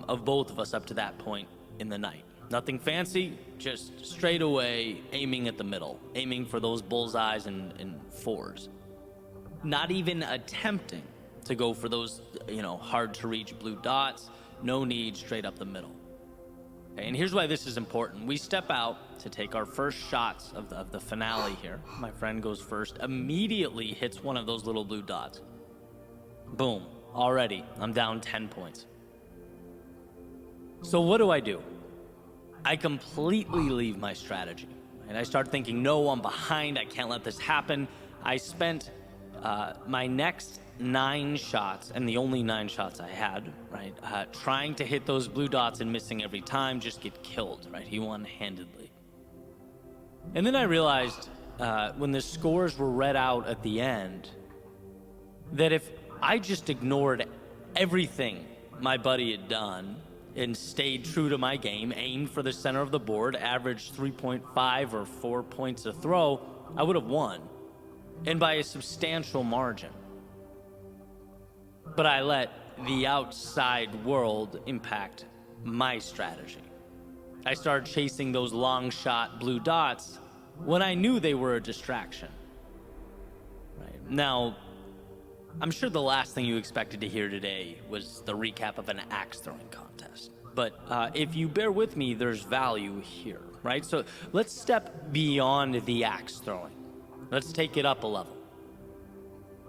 of both of us up to that point in the night. Nothing fancy, just straight away aiming at the middle, aiming for those bullseyes and fours. Not even attempting to go for those, hard to reach blue dots. No need, straight up the middle. Okay, and here's why this is important. We step out to take our first shots of the finale here. My friend goes first, immediately hits one of those little blue dots. Boom, already, I'm down 10 points. So what do? I completely leave my strategy. And I start thinking, no, I'm behind, I can't let this happen. I spent my next 9 shots, and the only 9 shots I had, right, trying to hit those blue dots and missing every time, just get killed, right? He won handedly. And then I realized when the scores were read out at the end that if I just ignored everything my buddy had done and stayed true to my game, aimed for the center of the board, averaged 3.5 or 4 points a throw, I would have won, and by a substantial margin. But I let the outside world impact my strategy. I started chasing those long shot blue dots when I knew they were a distraction. Right. Now, I'm sure the last thing you expected to hear today was the recap of an axe throwing contest. But if you bear with me, there's value here, right? So let's step beyond the axe throwing. Let's take it up a level.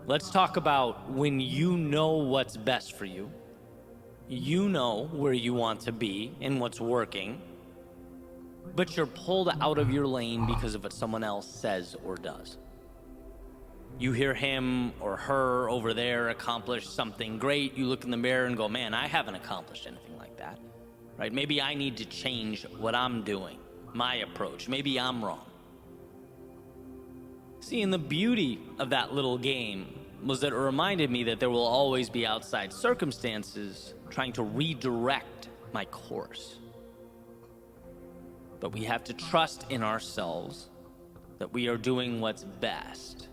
Let's talk about when you know what's best for you, you know where you want to be and what's working, but you're pulled out of your lane because of what someone else says or does. You hear him or her over there accomplish something great. You look in the mirror and go, man, I haven't accomplished anything like that, right? Maybe I need to change what I'm doing, my approach. Maybe I'm wrong. See, and the beauty of that little game was that it reminded me that there will always be outside circumstances trying to redirect my course. But we have to trust in ourselves that we are doing what's best.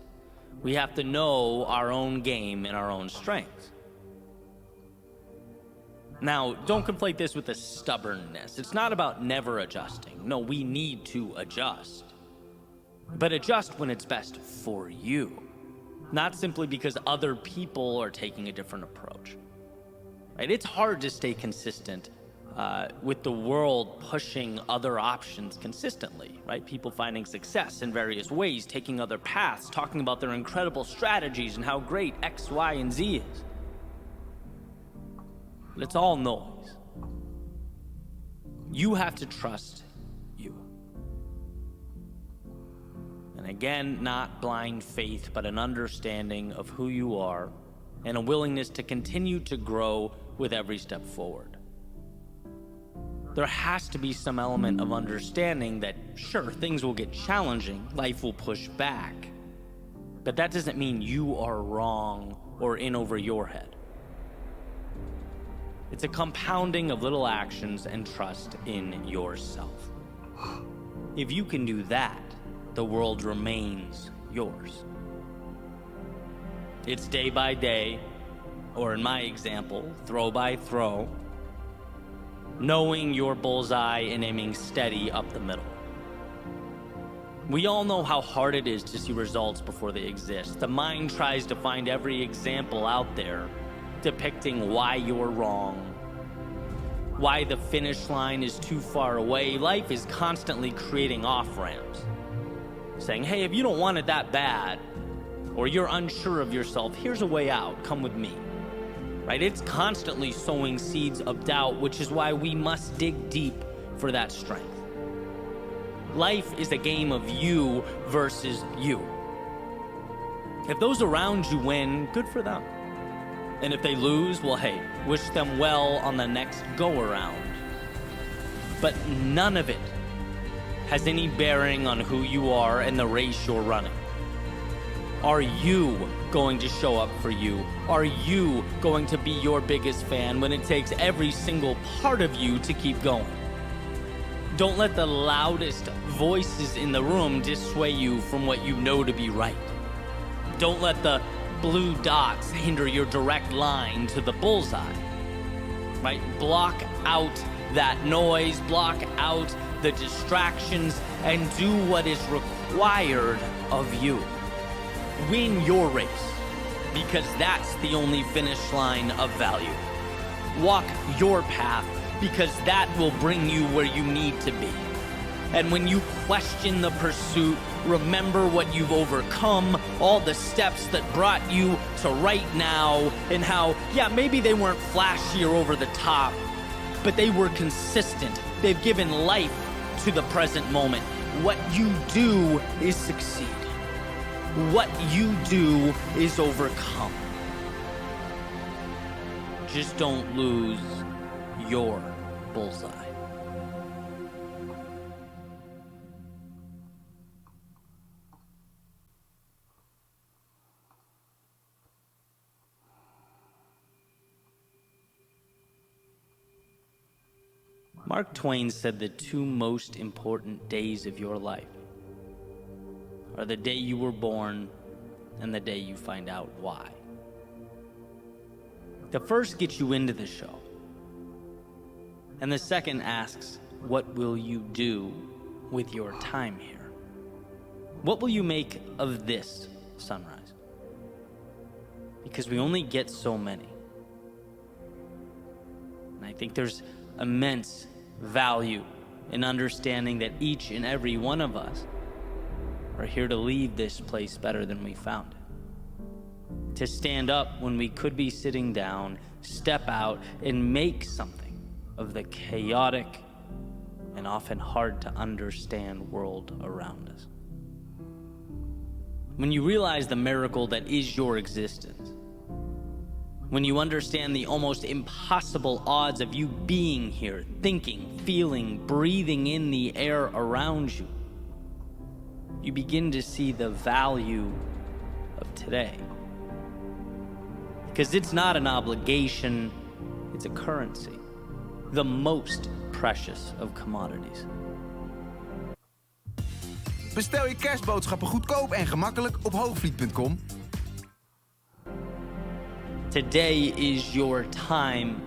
We have to know our own game and our own strengths. Now, don't conflate this with a stubbornness. It's not about never adjusting. No, we need to adjust. But adjust when it's best for you, not simply because other people are taking a different approach. Right? It's hard to stay consistent with the world pushing other options consistently, right? People finding success in various ways, taking other paths, talking about their incredible strategies and how great X, Y, and Z is. But it's all noise. You have to trust you. And again, not blind faith, but an understanding of who you are and a willingness to continue to grow with every step forward. There has to be some element of understanding that, sure, things will get challenging, life will push back, but that doesn't mean you are wrong or in over your head. It's a compounding of little actions and trust in yourself. If you can do that, the world remains yours. It's day by day, or in my example, throw by throw, knowing your bullseye and aiming steady up the middle. We all know how hard it is to see results before they exist. The mind tries to find every example out there depicting why you're wrong, why the finish line is too far away. Life is constantly creating off-ramps, saying, hey, if you don't want it that bad, or you're unsure of yourself, here's a way out, come with me. Right? It's constantly sowing seeds of doubt, which is why we must dig deep for that strength. Life is a game of you versus you. If those around you win, good for them. And if they lose, well, hey, wish them well on the next go-around. But none of it has any bearing on who you are and the race you're running. Are you going to show up for you? Are you going to be your biggest fan when it takes every single part of you to keep going? Don't let the loudest voices in the room dissuade you from what you know to be right. Don't let the blue dots hinder your direct line to the bullseye. right? Block out that noise, block out the distractions, and do what is required of you. Win your race, because that's the only finish line of value. Walk your path, because that will bring you where you need to be. And when you question the pursuit, remember what you've overcome, all the steps that brought you to right now, and how, yeah, maybe they weren't flashy or over the top, but they were consistent. They've given life to the present moment. What you do is succeed. What you do is overcome. Just don't lose your bullseye. Mark Twain said the two most important days of your life are the day you were born and the day you find out why. The first gets you into the show, and the second asks, what will you do with your time here? What will you make of this sunrise? Because we only get so many. And I think there's immense value in understanding that each and every one of us are here to leave this place better than we found it. To stand up when we could be sitting down, step out, and make something of the chaotic and often hard to understand world around us. When you realize the miracle that is your existence, when you understand the almost impossible odds of you being here, thinking, feeling, breathing in the air around you, you begin to see the value of today. Because it's not an obligation, it's a currency, the most precious of commodities. Bestel je kerstboodschappen goedkoop en gemakkelijk op hoogvliet.com. Today is your time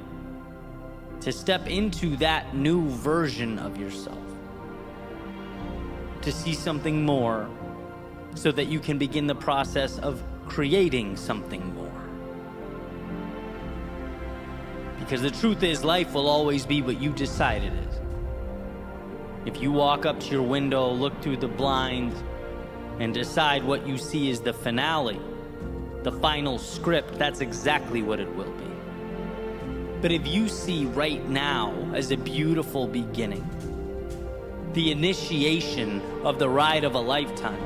to step into that new version of yourself. To see something more so that you can begin the process of creating something more. Because the truth is, life will always be what you decide it is. If you walk up to your window, look through the blinds, and decide what you see is the finale, the final script, that's exactly what it will be. But if you see right now as a beautiful beginning, the initiation of the ride of a lifetime,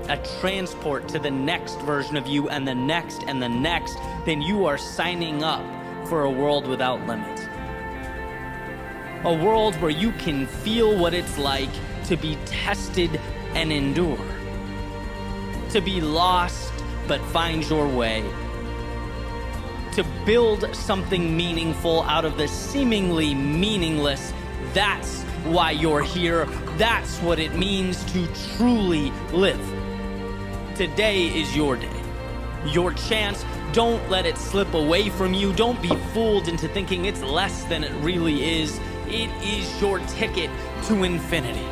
a transport to the next version of you and the next and the next, then you are signing up for a world without limits. A world where you can feel what it's like to be tested and endure. To be lost but find your way. To build something meaningful out of the seemingly meaningless. That's why you're here. That's what it means to truly live. Today is your day. Your chance. Don't let it slip away from you. Don't be fooled into thinking it's less than it really is. It is your ticket to infinity.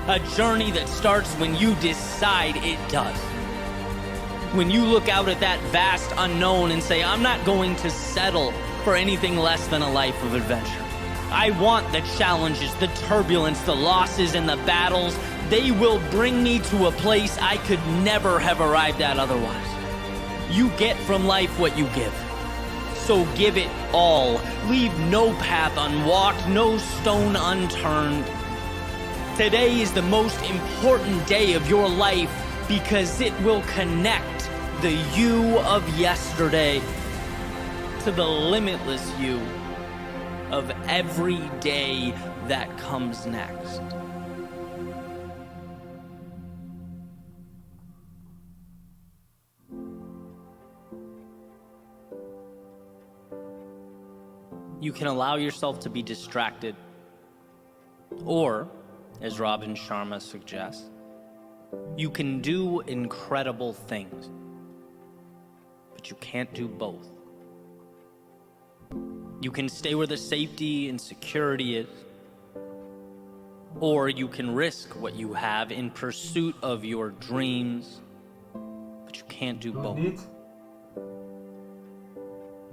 A journey that starts when you decide it does. When you look out at that vast unknown and say, I'm not going to settle for anything less than a life of adventure. I want the challenges, the turbulence, the losses, and the battles. They will bring me to a place I could never have arrived at otherwise. You get from life what you give. So give it all. Leave no path unwalked, no stone unturned. Today is the most important day of your life because it will connect the you of yesterday to the limitless you of every day that comes next. You can allow yourself to be distracted, or, as Robin Sharma suggests, you can do incredible things, but you can't do both. You can stay where the safety and security is, or you can risk what you have in pursuit of your dreams, but you can't do both.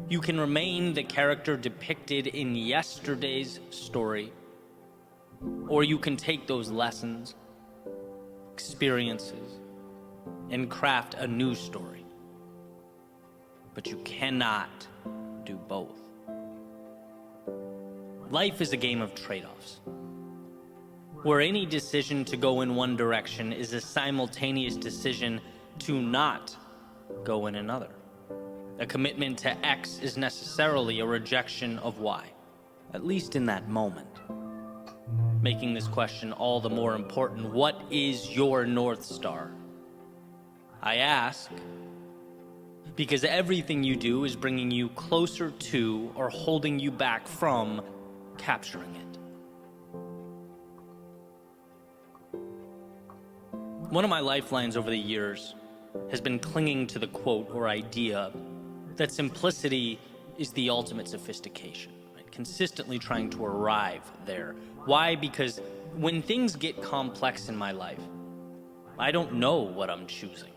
You can remain the character depicted in yesterday's story, or you can take those lessons, experiences, and craft a new story. But you cannot do both. Life is a game of trade-offs, where any decision to go in one direction is a simultaneous decision to not go in another. A commitment to X is necessarily a rejection of Y, at least in that moment. Making this question all the more important: what is your North Star? I ask because everything you do is bringing you closer to or holding you back from capturing it. One of my lifelines over the years has been clinging to the quote or idea that simplicity is the ultimate sophistication, right? Consistently trying to arrive there. Why? Because when things get complex in my life, I don't know what I'm choosing.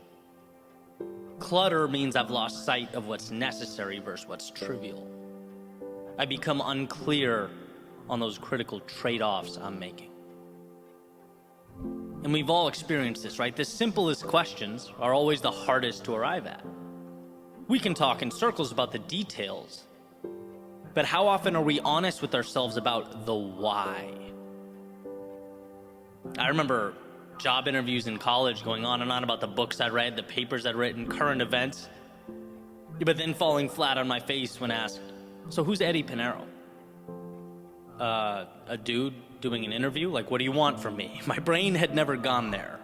Clutter means I've lost sight of what's necessary versus what's trivial. I become unclear on those critical trade-offs I'm making. And we've all experienced this, right? The simplest questions are always the hardest to arrive at. We can talk in circles about the details, but how often are we honest with ourselves about the why? I remember job interviews in college going on and on about the books I'd read, the papers I'd written, current events, but then falling flat on my face when asked, so who's Eddie Pinero? A dude doing an interview? Like, what do you want from me? My brain had never gone there.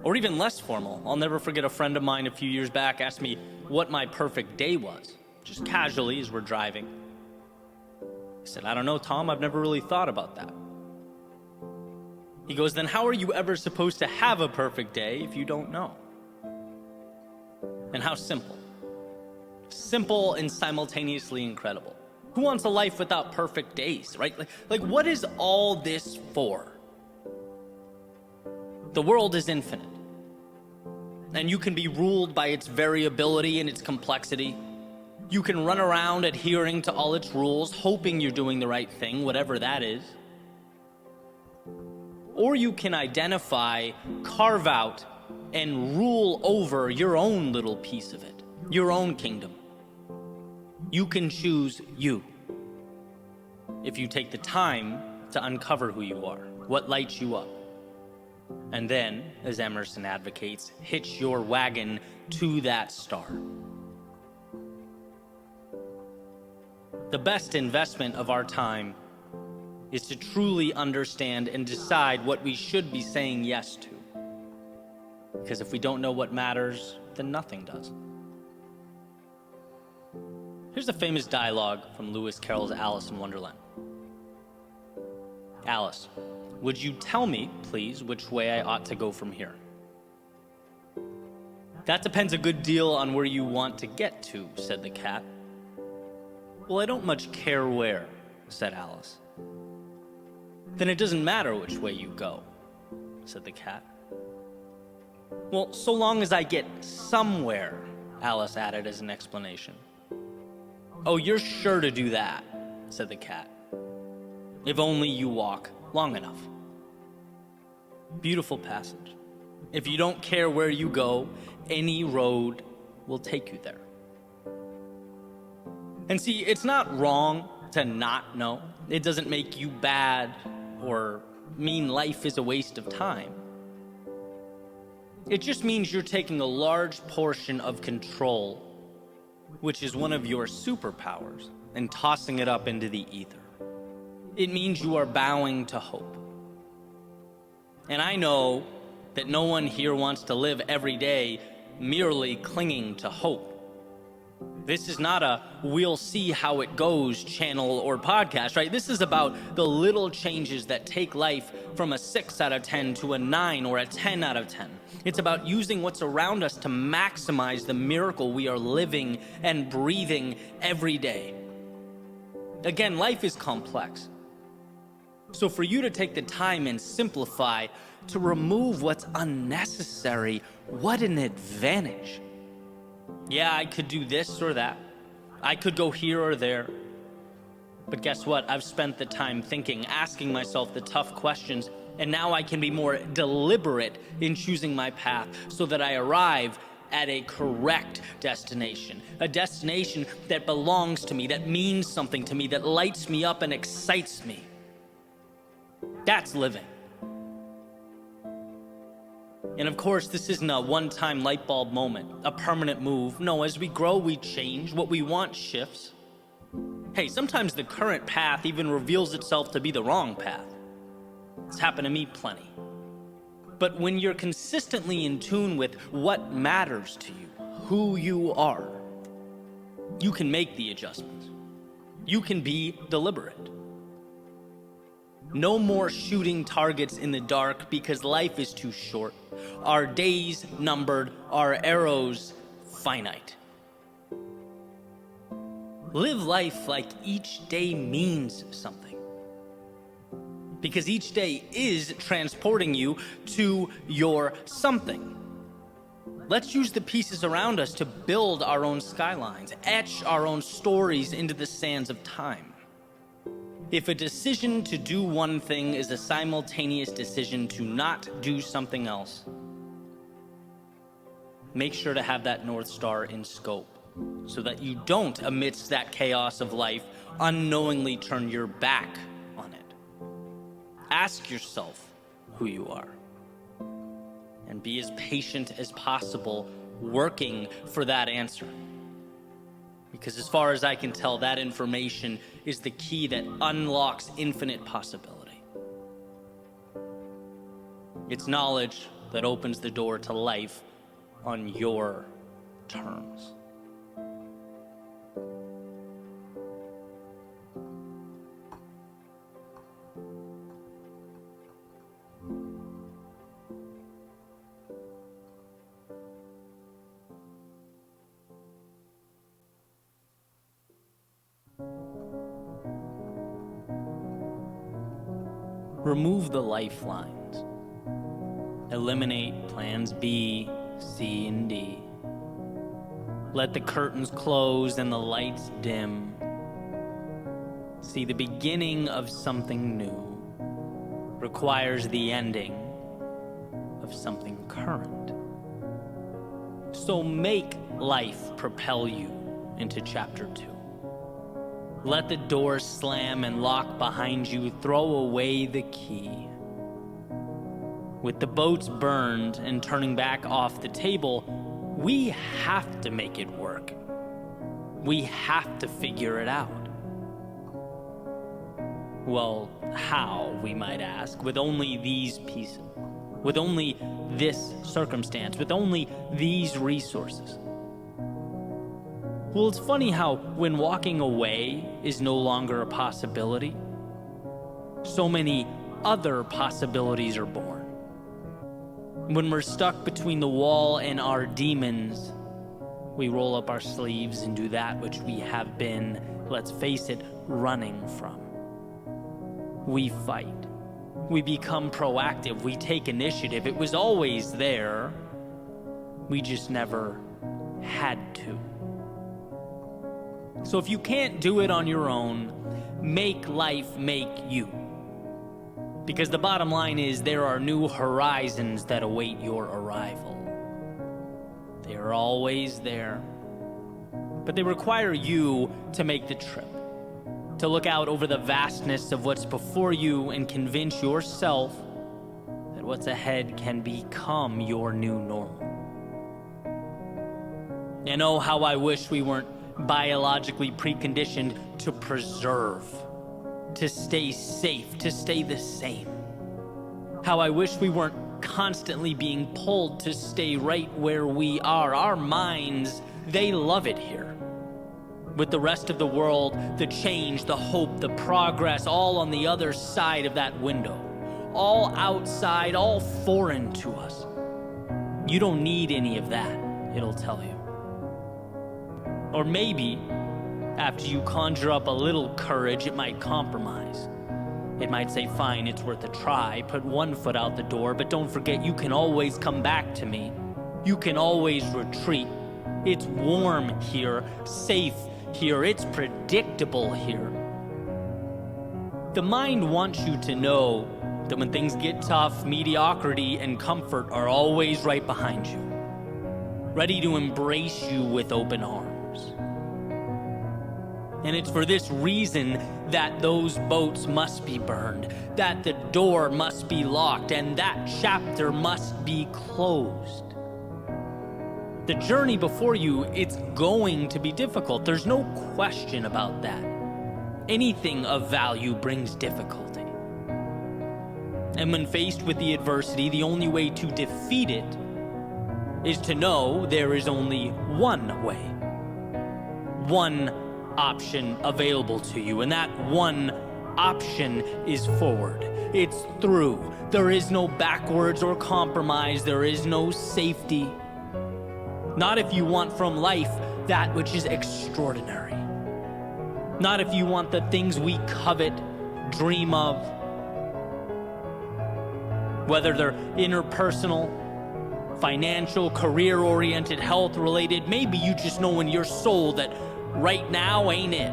Or even less formal. I'll never forget a friend of mine a few years back asked me what my perfect day was, just casually as we're driving. I said, I don't know, Tom, I've never really thought about that. He goes, then how are you ever supposed to have a perfect day if you don't know? And how simple. Simple and simultaneously incredible. Who wants a life without perfect days, right? Like what is all this for? The world is infinite, and you can be ruled by its variability and its complexity. You can run around adhering to all its rules, hoping you're doing the right thing, whatever that is. Or you can identify, carve out, and rule over your own little piece of it, your own kingdom. You can choose you if you take the time to uncover who you are, what lights you up. And then, as Emerson advocates, hitch your wagon to that star. The best investment of our time is to truly understand and decide what we should be saying yes to. Because if we don't know what matters, then nothing does. Here's a famous dialogue from Lewis Carroll's Alice in Wonderland. Alice, would you tell me, please, which way I ought to go from here? That depends a good deal on where you want to get to, said the cat. Well, I don't much care where, said Alice. Then it doesn't matter which way you go, said the cat. Well, so long as I get somewhere, Alice added as an explanation. Oh, you're sure to do that, said the cat. If only you walk long enough. Beautiful passage. If you don't care where you go, any road will take you there. And see, it's not wrong to not know. It doesn't make you bad or mean life is a waste of time. It just means you're taking a large portion of control, which is one of your superpowers, and tossing it up into the ether. It means you are bowing to hope. And I know that no one here wants to live every day merely clinging to hope. This is not a we'll see how it goes channel or podcast, right? This is about the little changes that take life from a 6 out of 10 to a 9 or a 10 out of 10. It's about using what's around us to maximize the miracle we are living and breathing every day. Again, life is complex. So for you to take the time and simplify, to remove what's unnecessary, what an advantage. Yeah, I could do this or that. I could go here or there. But guess what? I've spent the time thinking, asking myself the tough questions, and now I can be more deliberate in choosing my path so that I arrive at a correct destination. A destination that belongs to me, that means something to me, that lights me up and excites me. That's living. And of course, this isn't a one-time light bulb moment, a permanent move. No, as we grow, we change. What we want shifts. Hey, sometimes the current path even reveals itself to be the wrong path. It's happened to me plenty. But when you're consistently in tune with what matters to you, who you are, you can make the adjustments. You can be deliberate. No more shooting targets in the dark because life is too short. Our days numbered, our arrows finite. Live life like each day means something. Because each day is transporting you to your something. Let's use the pieces around us to build our own skylines, etch our own stories into the sands of time. If a decision to do one thing is a simultaneous decision to not do something else, make sure to have that North Star in scope so that you don't, amidst that chaos of life, unknowingly turn your back on it. Ask yourself who you are and be as patient as possible working for that answer. Because as far as I can tell, that information is the key that unlocks infinite possibility. It's knowledge that opens the door to life on your terms. Remove the lifelines. Eliminate plans B, C, and D. Let the curtains close and the lights dim. See, the beginning of something new requires the ending of something current. So make life propel you into chapter 2. Let the door slam and lock behind you. Throw away the key. With the boats burned and turning back off the table, we have to make it work. We have to figure it out. Well, how, we might ask, with only these pieces, with only this circumstance, with only these resources? Well, it's funny how when walking away is no longer a possibility, so many other possibilities are born. When we're stuck between the wall and our demons, we roll up our sleeves and do that which we have been, let's face it, running from. We fight. We become proactive. We take initiative. It was always there. We just never had to. So if you can't do it on your own, make life make you. Because the bottom line is there are new horizons that await your arrival. They are always there. But they require you to make the trip, to look out over the vastness of what's before you and convince yourself that what's ahead can become your new normal. And oh, how I wish we weren't biologically preconditioned to preserve, to stay safe, to stay the same. How I wish we weren't constantly being pulled to stay right where we are. Our minds, they love it here. with the rest of the world, the change, the hope, the progress, all on the other side of that window. All outside, all foreign to us. You don't need any of that, it'll tell you. Or maybe, after you conjure up a little courage, it might compromise. It might say, fine, it's worth a try, put one foot out the door, but don't forget you can always come back to me. You can always retreat. It's warm here, safe here, it's predictable here. The mind wants you to know that when things get tough, mediocrity and comfort are always right behind you, ready to embrace you with open arms. And it's for this reason that those boats must be burned, that the door must be locked, and that chapter must be closed. The journey before you, it's going to be difficult. There's no question about that. Anything of value brings difficulty. And when faced with the adversity, the only way to defeat it is to know there is only one way. One option available to you, and that one option is forward. It's through. There is no backwards or compromise. There is no safety. Not if you want from life that which is extraordinary. Not if you want the things we covet, dream of. Whether they're interpersonal, financial, career-oriented, health-related, maybe you just know in your soul that right now ain't it.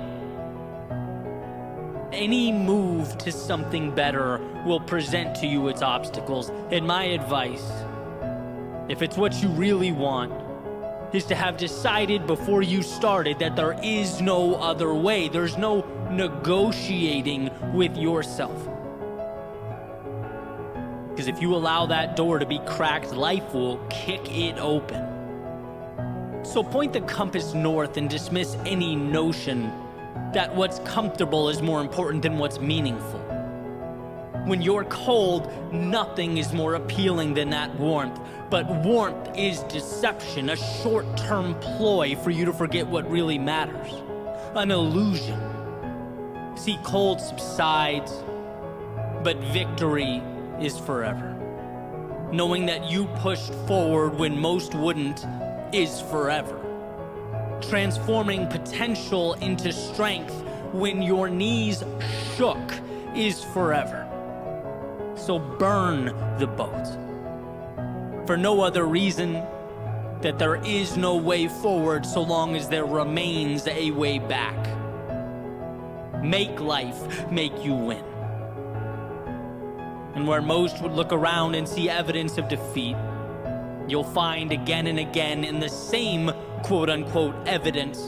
Any move to something better will present to you its obstacles. And my advice, if it's what you really want, is to have decided before you started that there is no other way. There's no negotiating with yourself. Because if you allow that door to be cracked, life will kick it open. So point the compass north and dismiss any notion that what's comfortable is more important than what's meaningful. When you're cold, nothing is more appealing than that warmth. But warmth is deception, a short-term ploy for you to forget what really matters. An illusion. See, cold subsides, but victory is forever. Knowing that you pushed forward when most wouldn't is forever. Transforming potential into strength when your knees shook is forever. So burn the boat. For no other reason that there is no way forward so long as there remains a way back. Make life make you win. And where most would look around and see evidence of defeat, you'll find again and again in the same quote-unquote evidence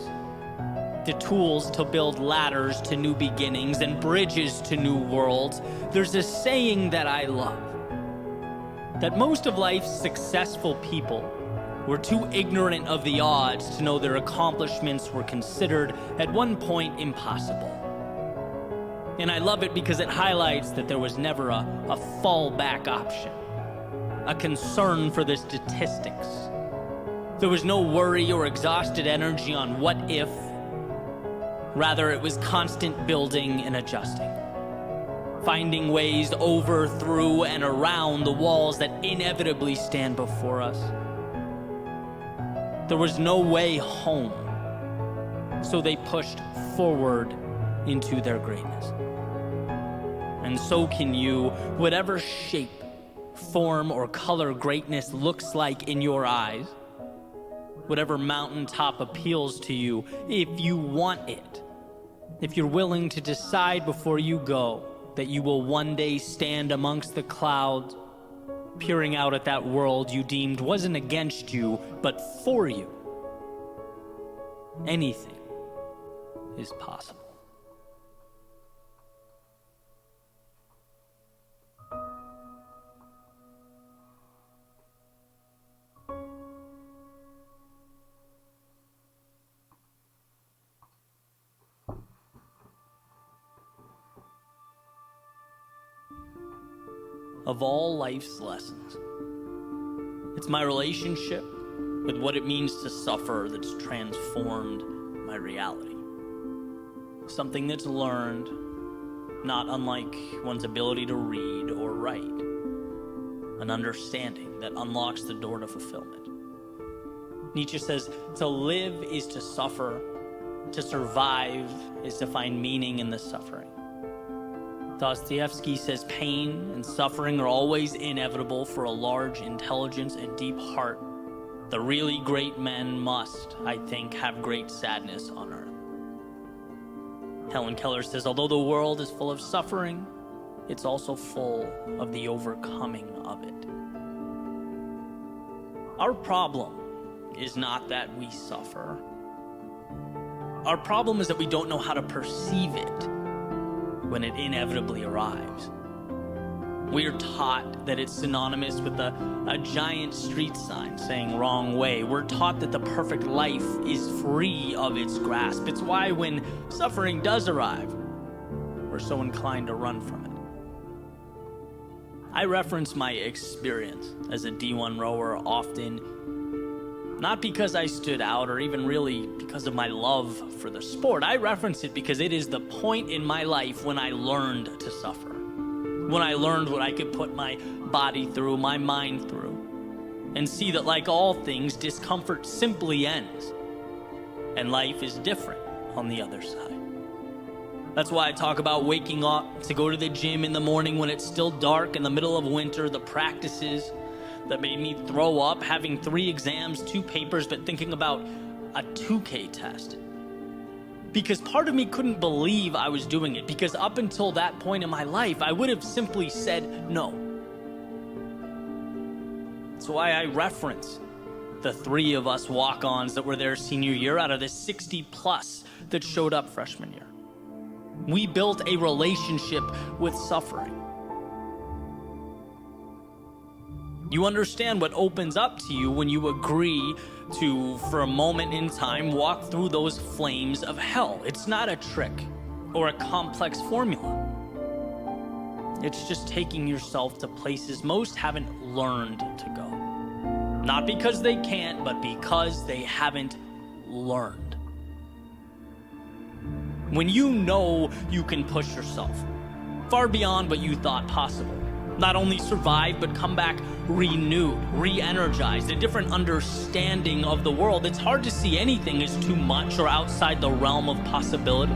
the tools to build ladders to new beginnings and bridges to new worlds. There's a saying that I love, that most of life's successful people were too ignorant of the odds to know their accomplishments were considered at one point impossible. And I love it because it highlights that there was never a fallback option, a concern for the statistics. There was no worry or exhausted energy on what if. Rather, it was constant building and adjusting, finding ways over, through, and around the walls that inevitably stand before us. There was no way home, so they pushed forward into their greatness. And so can you, whatever shape, form, or color greatness looks like in your eyes, whatever mountaintop appeals to you, if you want it, if you're willing to decide before you go that you will one day stand amongst the clouds, peering out at that world you deemed wasn't against you, but for you, anything is possible. Of all life's lessons, it's my relationship with what it means to suffer that's transformed my reality. something that's learned, not unlike one's ability to read or write. An understanding that unlocks the door to fulfillment. Nietzsche says, to live is to suffer, to survive is to find meaning in the suffering. Dostoevsky says pain and suffering are always inevitable for a large intelligence and deep heart. The really great men must, I think, have great sadness on earth. Helen Keller says, although the world is full of suffering, it's also full of the overcoming of it. Our problem is not that we suffer. Our problem is that we don't know how to perceive it when it inevitably arrives. We are taught that it's synonymous with a giant street sign saying wrong way. We're taught that the perfect life is free of its grasp. It's why when suffering does arrive, we're so inclined to run from it. I reference my experience as a D1 rower often, not because I stood out or even really because of my love for the sport. I reference it because it is the point in my life when I learned to suffer. When I learned what I could put my body through, my mind through, and see that like all things, discomfort simply ends, and life is different on the other side. That's why I talk about waking up to go to the gym in the morning when it's still dark in the middle of winter, the practices that made me throw up, having 3 exams, 2 papers, but thinking about a 2K test. Because part of me couldn't believe I was doing it, because up until that point in my life, I would have simply said no. That's why I reference the 3 of us walk-ons that were there senior year out of the 60 plus that showed up freshman year. We built a relationship with suffering. You understand what opens up to you when you agree to, for a moment in time, walk through those flames of hell. It's not a trick or a complex formula. It's just taking yourself to places most haven't learned to go. Not because they can't, but because they haven't learned. When you know you can push yourself far beyond what you thought possible, not only survive, but come back renewed, re-energized, a different understanding of the world. It's hard to see anything as too much or outside the realm of possibility.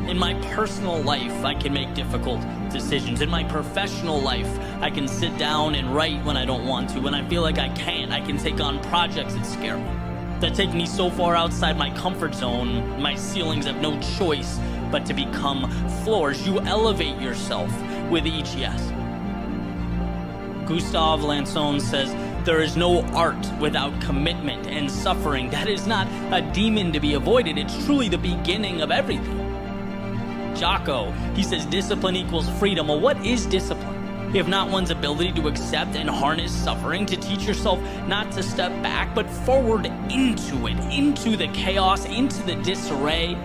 In my personal life, I can make difficult decisions. In my professional life, I can sit down and write when I don't want to. When I feel like I can't, I can take on projects that scare me, that take me so far outside my comfort zone, my ceilings have no choice but to become floors. You elevate yourself with each yes. Gustave Lanson says, there is no art without commitment and suffering. That is not a demon to be avoided. It's truly the beginning of everything. Jocko, he says, discipline equals freedom. Well, what is discipline? If not one's ability to accept and harness suffering, to teach yourself not to step back, but forward into it, into the chaos, into the disarray.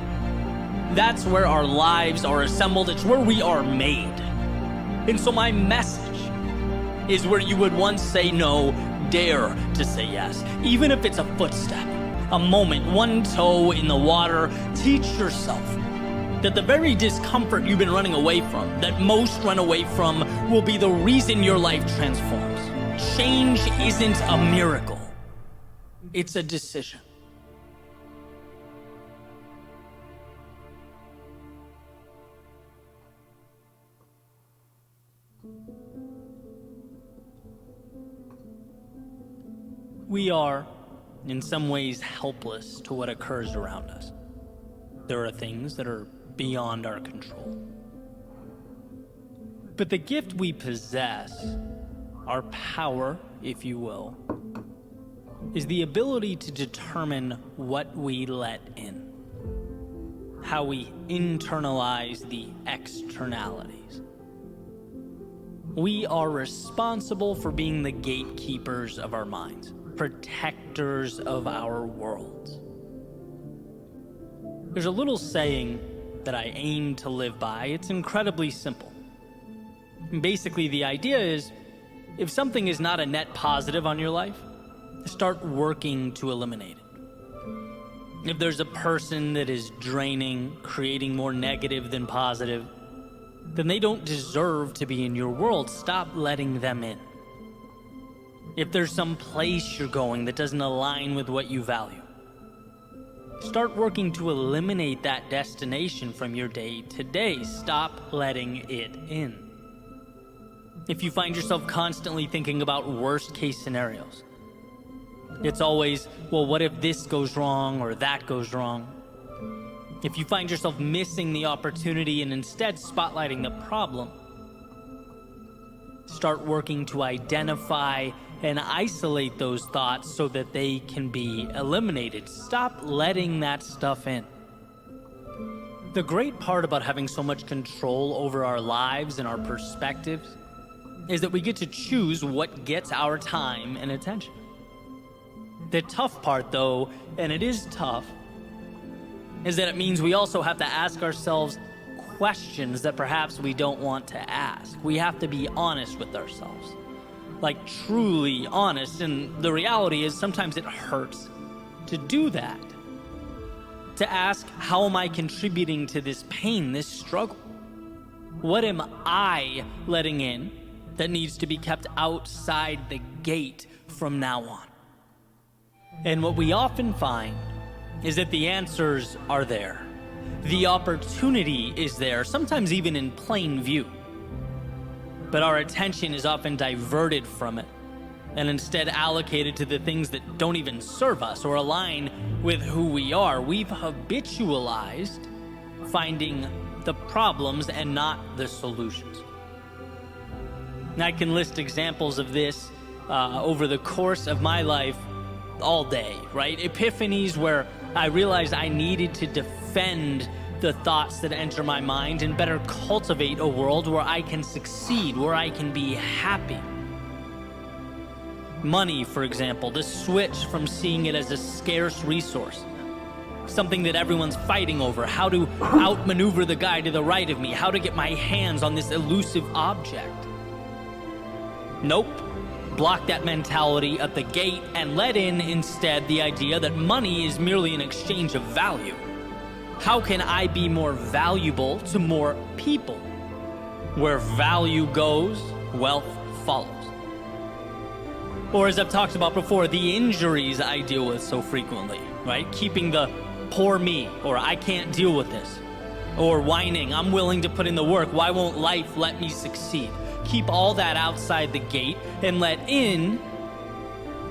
That's where our lives are assembled. It's where we are made. And so my message is where you would once say no, dare to say yes. Even if it's a footstep, a moment, one toe in the water, teach yourself that the very discomfort you've been running away from, that most run away from, will be the reason your life transforms. Change isn't a miracle. It's a decision. We are, in some ways, helpless to what occurs around us. There are things that are beyond our control. But the gift we possess, our power, if you will, is the ability to determine what we let in, how we internalize the externalities. We are responsible for being the gatekeepers of our minds, protectors of our worlds. There's a little saying that I aim to live by. It's incredibly simple. Basically, the idea is, if something is not a net positive on your life, start working to eliminate it. If there's a person that is draining, creating more negative than positive, then they don't deserve to be in your world. Stop letting them in. If there's some place you're going that doesn't align with what you value, start working to eliminate that destination from your day to day. Stop letting it in. If you find yourself constantly thinking about worst case scenarios, it's always, well, what if this goes wrong or that goes wrong? If you find yourself missing the opportunity and instead spotlighting the problem, start working to identify and isolate those thoughts so that they can be eliminated. Stop letting that stuff in. The great part about having so much control over our lives and our perspectives is that we get to choose what gets our time and attention. The tough part, though, and it is tough, is that it means we also have to ask ourselves questions that perhaps we don't want to ask. We have to be honest with ourselves, like truly honest. And the reality is sometimes it hurts to do that, to ask, how am I contributing to this pain, this struggle? What am I letting in that needs to be kept outside the gate from now on? And what we often find is that the answers are there. The opportunity is there, sometimes even in plain view. But our attention is often diverted from it and instead allocated to the things that don't even serve us or align with who we are. We've habitualized finding the problems and not the solutions. And I can list examples of this over the course of my life all day, right? Epiphanies where I realized I needed to defend the thoughts that enter my mind and better cultivate a world where I can succeed, where I can be happy. Money, for example, the switch from seeing it as a scarce resource, something that everyone's fighting over, how to outmaneuver the guy to the right of me, how to get my hands on this elusive object. Nope. Block that mentality at the gate and let in instead the idea that money is merely an exchange of value. How can I be more valuable to more people? Where value goes, wealth follows. Or as I've talked about before, the injuries I deal with so frequently, right? Keeping the poor me, or I can't deal with this, or whining, I'm willing to put in the work, why won't life let me succeed? Keep all that outside the gate and let in,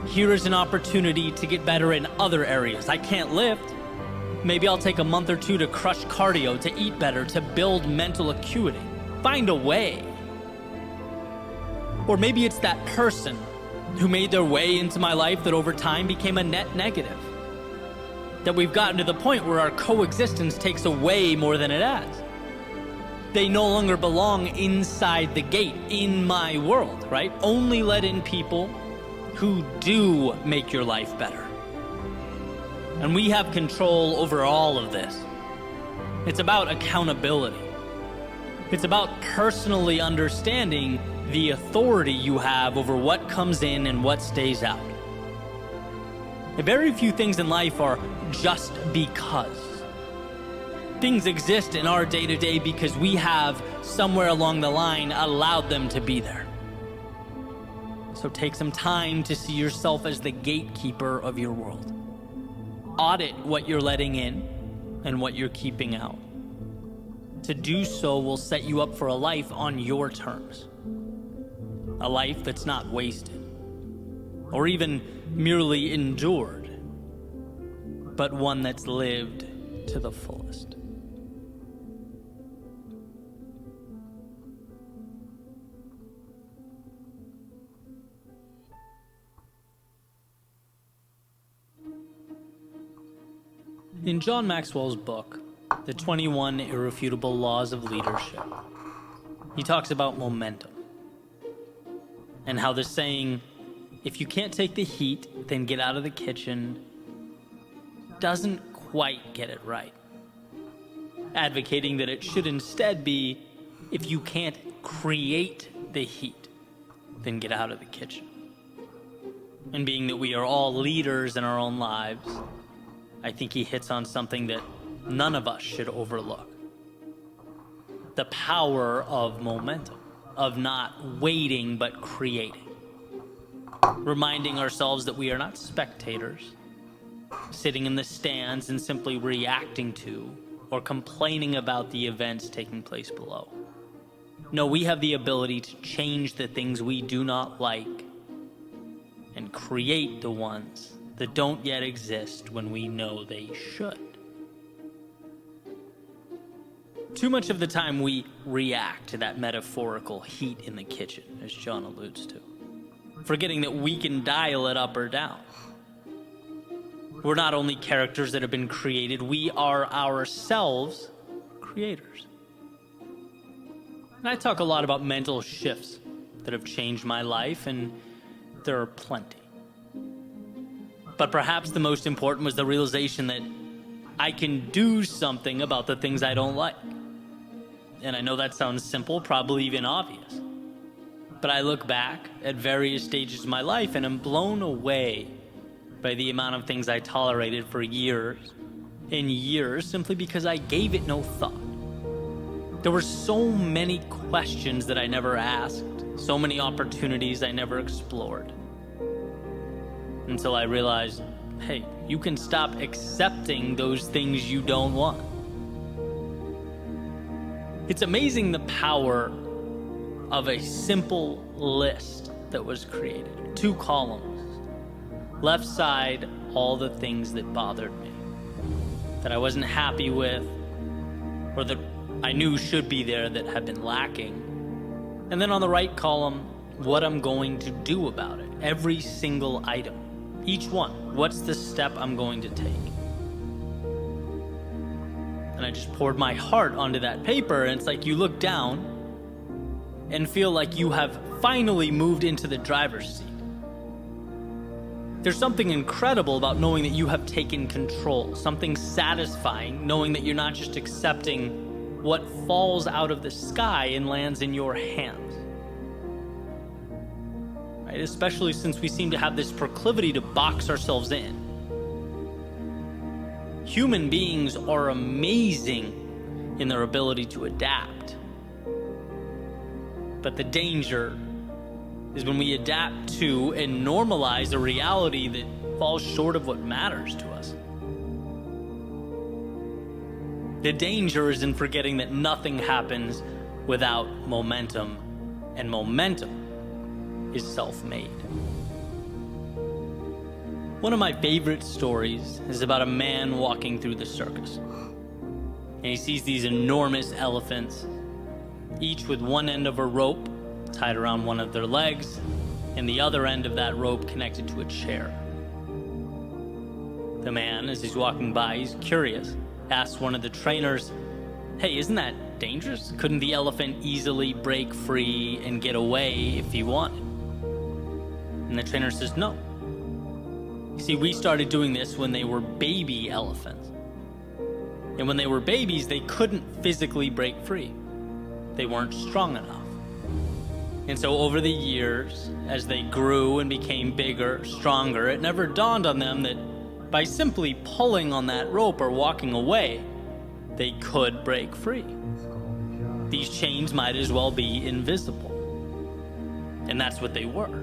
here is an opportunity to get better in other areas. I can't lift. Maybe I'll take a month or two to crush cardio, to eat better, to build mental acuity. Find a way. Or maybe it's that person who made their way into my life that over time became a net negative. That we've gotten to the point where our coexistence takes away more than it adds. They no longer belong inside the gate, in my world, right? Only let in people who do make your life better. And we have control over all of this. It's about accountability. It's about personally understanding the authority you have over what comes in and what stays out. Very few things in life are just because. Things exist in our day-to-day because we have, somewhere along the line, allowed them to be there. So take some time to see yourself as the gatekeeper of your world. Audit what you're letting in and what you're keeping out. To do so will set you up for a life on your terms. A life that's not wasted, or even merely endured, but one that's lived to the fullest. In John Maxwell's book, The 21 Irrefutable Laws of Leadership, he talks about momentum and how the saying, if you can't take the heat, then get out of the kitchen, doesn't quite get it right. Advocating that it should instead be, if you can't create the heat, then get out of the kitchen. And being that we are all leaders in our own lives, I think he hits on something that none of us should overlook. The power of momentum, of not waiting but creating. Reminding ourselves that we are not spectators, sitting in the stands and simply reacting to or complaining about the events taking place below. No, we have the ability to change the things we do not like and create the ones that don't yet exist when we know they should. Too much of the time we react to that metaphorical heat in the kitchen, as John alludes to, forgetting that we can dial it up or down. We're not only characters that have been created, we are ourselves creators. And I talk a lot about mental shifts that have changed my life, and there are plenty. But perhaps the most important was the realization that I can do something about the things I don't like. And I know that sounds simple, probably even obvious. But I look back at various stages of my life and am blown away by the amount of things I tolerated for years and years simply because I gave it no thought. There were so many questions that I never asked, so many opportunities I never explored. Until I realized, hey, you can stop accepting those things you don't want. It's amazing the power of a simple list that was created. 2 columns. Left side, all the things that bothered me, that I wasn't happy with, or that I knew should be there that had been lacking. And then on the right column, what I'm going to do about it. Every single item. Each one. What's the step I'm going to take? And I just poured my heart onto that paper, and it's like you look down and feel like you have finally moved into the driver's seat. There's something incredible about knowing that you have taken control, something satisfying knowing that you're not just accepting what falls out of the sky and lands in your hands. Right? Especially since we seem to have this proclivity to box ourselves in. Human beings are amazing in their ability to adapt. But the danger is when we adapt to and normalize a reality that falls short of what matters to us. The danger is in forgetting that nothing happens without momentum, and momentum is self-made. One of my favorite stories is about a man walking through the circus. And he sees these enormous elephants, each with one end of a rope tied around one of their legs, and the other end of that rope connected to a chair. The man, as he's walking by, he's curious, asks one of the trainers, "Hey, isn't that dangerous? Couldn't the elephant easily break free and get away if he wanted?" And the trainer says, "No. You see, we started doing this when they were baby elephants. And when they were babies, they couldn't physically break free. They weren't strong enough. And so over the years, as they grew and became bigger, stronger, it never dawned on them that by simply pulling on that rope or walking away, they could break free. These chains might as well be invisible." And that's what they were.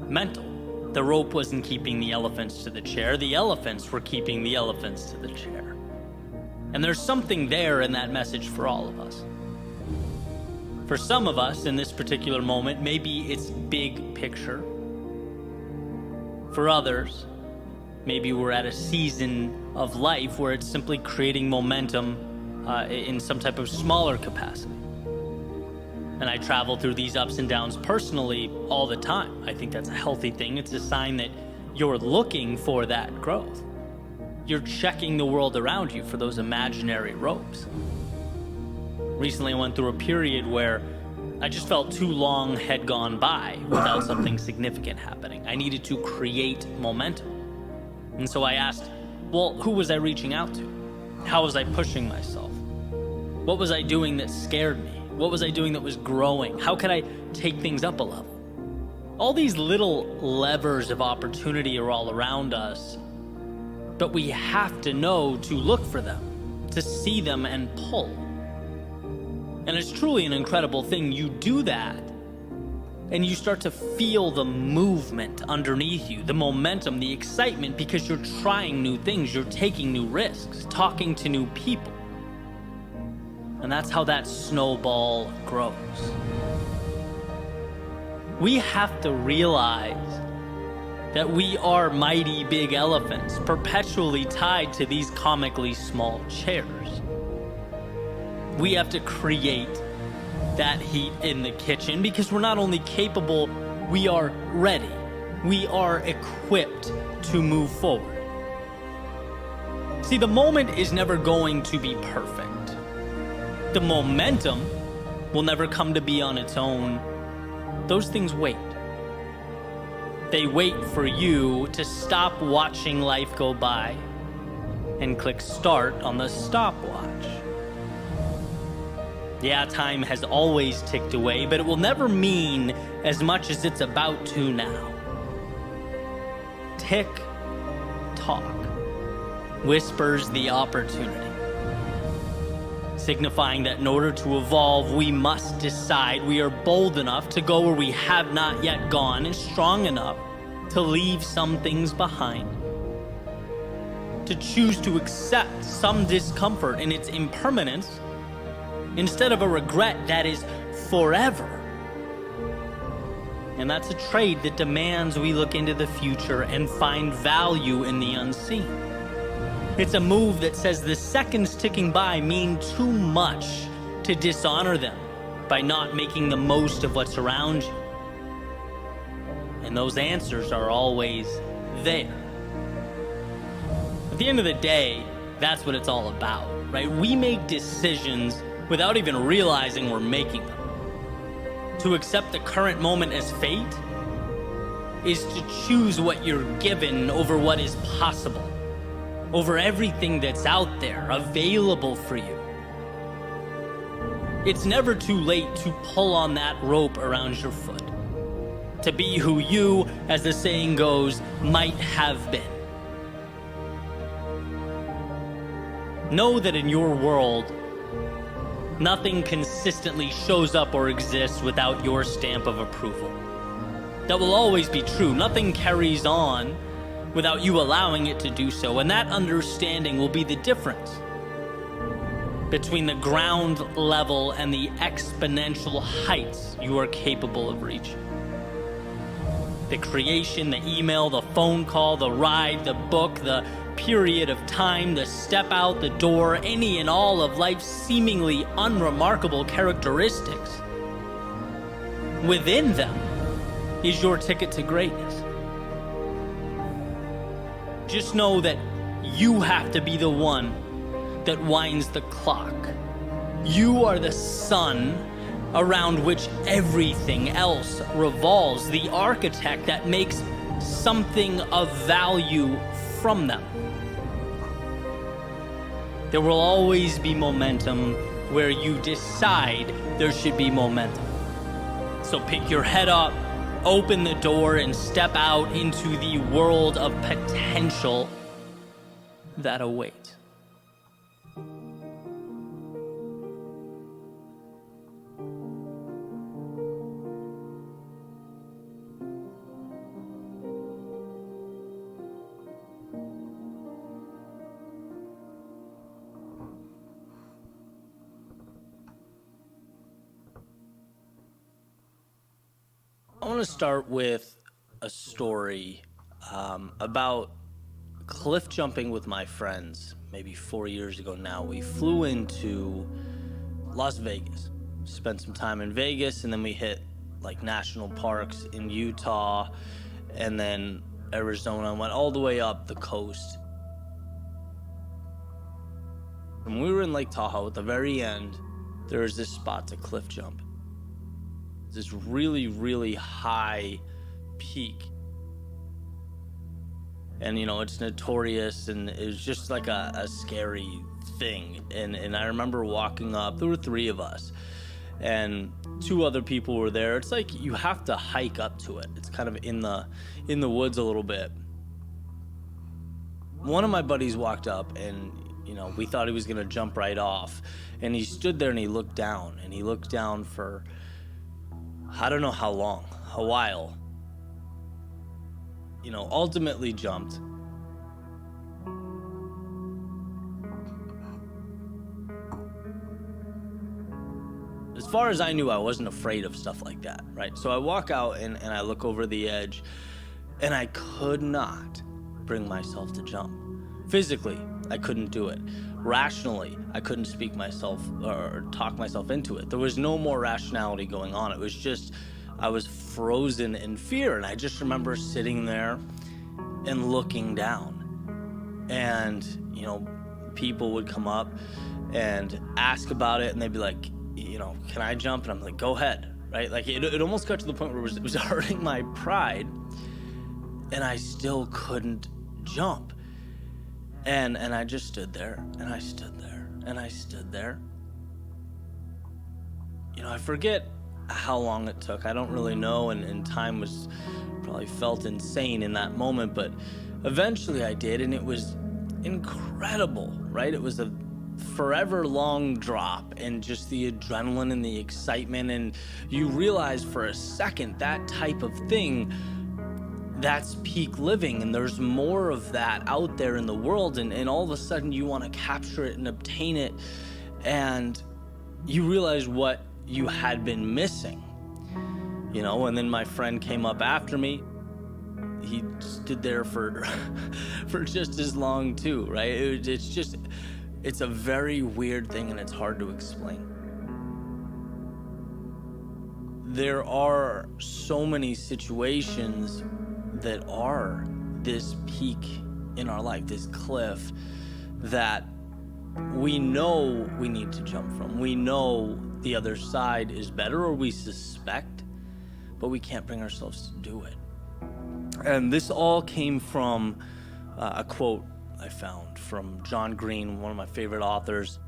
Mental. The rope wasn't keeping the elephants to the chair. The elephants were keeping the elephants to the chair. And there's something there in that message for all of us. For some of us in this particular moment, maybe it's big picture. For others, maybe we're at a season of life where it's simply creating momentum in some type of smaller capacity. And I travel through these ups and downs personally all the time. I think that's a healthy thing. It's a sign that you're looking for that growth. You're checking the world around you for those imaginary ropes. Recently, I went through a period where I just felt too long had gone by without something significant happening. I needed to create momentum. And so I asked, well, who was I reaching out to? How was I pushing myself? What was I doing that scared me? What was I doing that was growing? How could I take things up a level? All these little levers of opportunity are all around us, But we have to know to look for them, to see them and pull. And it's truly an incredible thing. You do that, and you start to feel the movement underneath you, the momentum, the excitement, because you're trying new things, you're taking new risks, talking to new people. And that's how that snowball grows. We have to realize that we are mighty big elephants, perpetually tied to these comically small chairs. We have to create that heat in the kitchen, because we're not only capable, we are ready. We are equipped to move forward. See, the moment is never going to be perfect. The momentum will never come to be on its own. Those things wait. They wait for you to stop watching life go by and click start on the stopwatch. Yeah, time has always ticked away, but it will never mean as much as it's about to now. Tick, tock, whispers the opportunity, signifying that in order to evolve, we must decide we are bold enough to go where we have not yet gone, and strong enough to leave some things behind, to choose to accept some discomfort in its impermanence instead of a regret that is forever. And that's a trade that demands we look into the future and find value in the unseen. It's a move that says the seconds ticking by mean too much to dishonor them by not making the most of what's around you. And those answers are always there. At the end of the day, that's what it's all about, right? We make decisions without even realizing we're making them. To accept the current moment as fate is to choose what you're given over what is possible, over everything that's out there available for you. It's never too late to pull on that rope around your foot, to be who you, as the saying goes, might have been. Know that in your world, nothing consistently shows up or exists without your stamp of approval. That will always be true. Nothing carries on without you allowing it to do so, and that understanding will be the difference between the ground level and the exponential heights you are capable of reaching. The creation, the email, the phone call, the ride, the book, the period of time, the step out the door, any and all of life's seemingly unremarkable characteristics. Within them is your ticket to greatness. Just know that you have to be the one that winds the clock. You are the sun around which everything else revolves, the architect that makes something of value from them. There will always be momentum where you decide there should be momentum. So pick your head up, open the door, and step out into the world of potential that awaits. I want to start with a story about cliff jumping with my friends maybe 4 years ago now. We flew into Las Vegas, spent some time in Vegas, and then we hit like national parks in Utah and then Arizona, and went all the way up the coast. When we were in Lake Tahoe, at the very end, there was this spot to cliff jump. This really, really high peak. And, you know, it's notorious, and it was just like a scary thing. And I remember walking up, there were 3 of us, and 2 other people were there. It's like you have to hike up to it. It's kind of in the woods a little bit. One of my buddies walked up and, we thought he was gonna jump right off. And he stood there and he looked down. And he looked down for, I don't know how long, a while. Ultimately jumped. As far as I knew, I wasn't afraid of stuff like that, right? So I walk out and I look over the edge, and I could not bring myself to jump. Physically, I couldn't do it. Rationally, I couldn't speak myself or talk myself into it. There was no more rationality going on. It was just, I was frozen in fear. And I just remember sitting there and looking down. And, people would come up and ask about it, and they'd be like, can I jump? And I'm like, go ahead, right? Like it almost got to the point where it was hurting my pride, and I still couldn't jump. And I just stood there, and I stood there, and I stood there. I forget how long it took. I don't really know, and time was probably felt insane in that moment, but eventually I did, and it was incredible, right? It was a forever long drop, and just the adrenaline and the excitement, and you realize for a second that type of thing, that's peak living, and there's more of that out there in the world, and all of a sudden you want to capture it and obtain it, and you realize what you had been missing, and then my friend came up after me. He stood there for for just as long too, right? It's a very weird thing, and it's hard to explain. There are so many situations that are this peak in our life, this cliff that we know we need to jump from. We know the other side is better, or we suspect, but we can't bring ourselves to do it. And this all came from a quote I found from John Green, one of my favorite authors.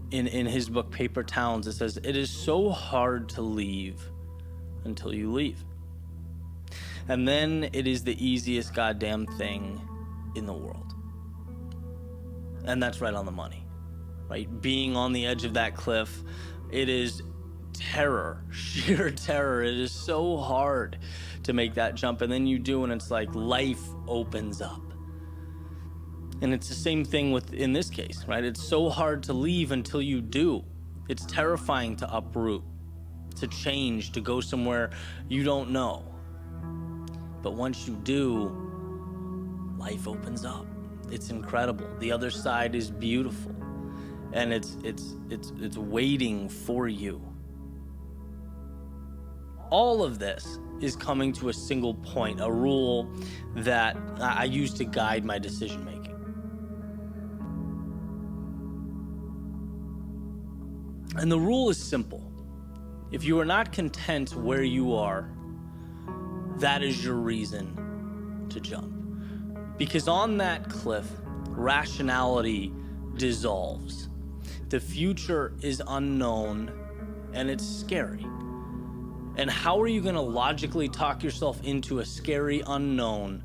In his book, Paper Towns, it says, "It is so hard to leave until you leave. And then it is the easiest goddamn thing in the world." And that's right on the money, right? Being on the edge of that cliff, it is terror, sheer terror. It is so hard to make that jump, and then you do, and it's like life opens up. And it's the same thing in this case, right? It's so hard to leave until you do. It's terrifying to uproot, to change, to go somewhere you don't know. But once you do, life opens up. It's incredible. The other side is beautiful, and it's waiting for you. All of this is coming to a single point, a rule that I use to guide my decision making. And the rule is simple. If you are not content where you are, that is your reason to jump. Because on that cliff, rationality dissolves. The future is unknown, and it's scary. And how are you going to logically talk yourself into a scary unknown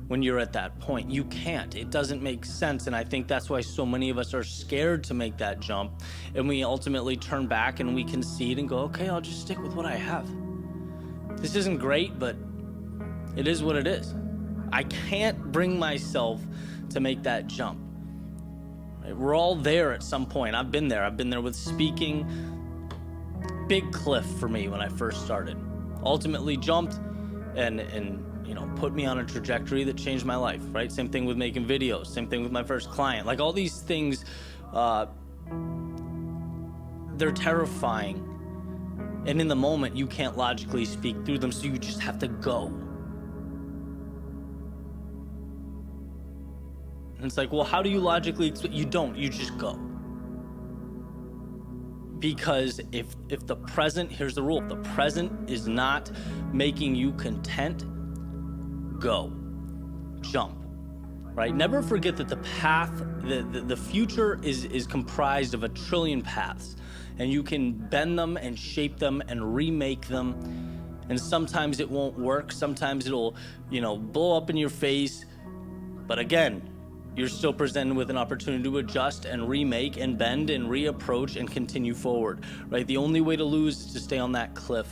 when you're at that point? You can't. It doesn't make sense. And I think that's why so many of us are scared to make that jump. And we ultimately turn back and we concede and go, okay, I'll just stick with what I have. This isn't great, but it is what it is. I can't bring myself to make that jump. Right? We're all there at some point. I've been there. I've been there with speaking. Big cliff for me when I first started. Ultimately jumped and put me on a trajectory that changed my life, right? Same thing with making videos, same thing with my first client. Like all these things, they're terrifying. And in the moment, you can't logically speak through them, so you just have to go. And it's like, well, how do you logically, you don't, you just go. Because if the present, here's the rule, if the present is not making you content, go, jump, right? Never forget that the path, the future is comprised of 1 trillion paths, and you can bend them and shape them and remake them And sometimes it won't work. Sometimes it'll, blow up in your face. But again, you're still presented with an opportunity to adjust and remake and bend and reapproach and continue forward, right? The only way to lose is to stay on that cliff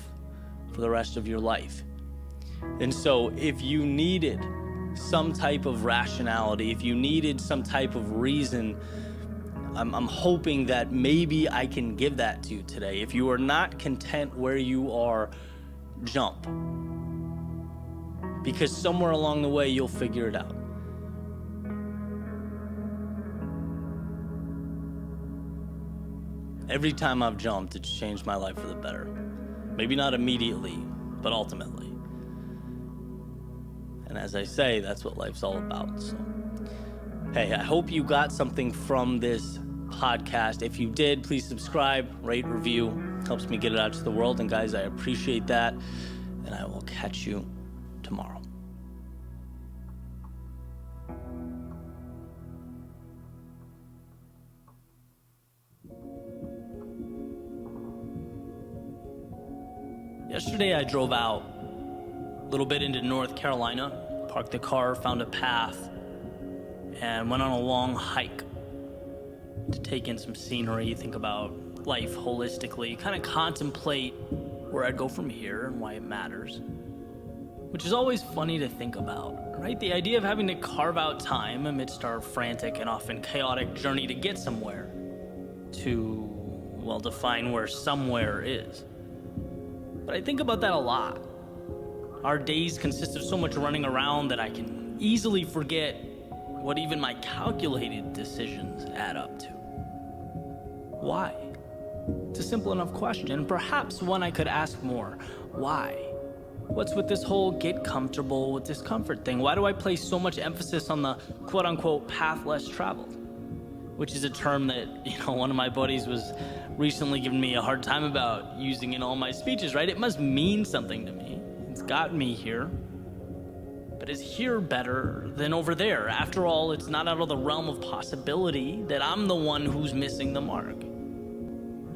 for the rest of your life. And so if you needed some type of rationality, if you needed some type of reason, I'm hoping that maybe I can give that to you today. If you are not content where you are, jump. Because somewhere along the way, you'll figure it out. Every time I've jumped, it's changed my life for the better. Maybe not immediately, but ultimately. And as I say, that's what life's all about. So, hey, I hope you got something from this podcast. If you did, please subscribe, rate, review. Helps me get it out to the world. And guys, I appreciate that. And I will catch you tomorrow. Yesterday I drove out a little bit into North Carolina, parked the car, found a path, and went on a long hike to take in some scenery, think about life holistically, kind of contemplate where I'd go from here and why it matters. Which is always funny to think about, right? The idea of having to carve out time amidst our frantic and often chaotic journey to get somewhere, to, define where somewhere is. But I think about that a lot. Our days consist of so much running around that I can easily forget what even my calculated decisions add up to. Why? It's a simple enough question, perhaps one I could ask more. Why? What's with this whole get comfortable with discomfort thing? Why do I place so much emphasis on the quote-unquote path less traveled? Which is a term that, one of my buddies was recently giving me a hard time about using in all my speeches, right? It must mean something to me. It's got me here. But is here better than over there? After all, it's not out of the realm of possibility that I'm the one who's missing the mark.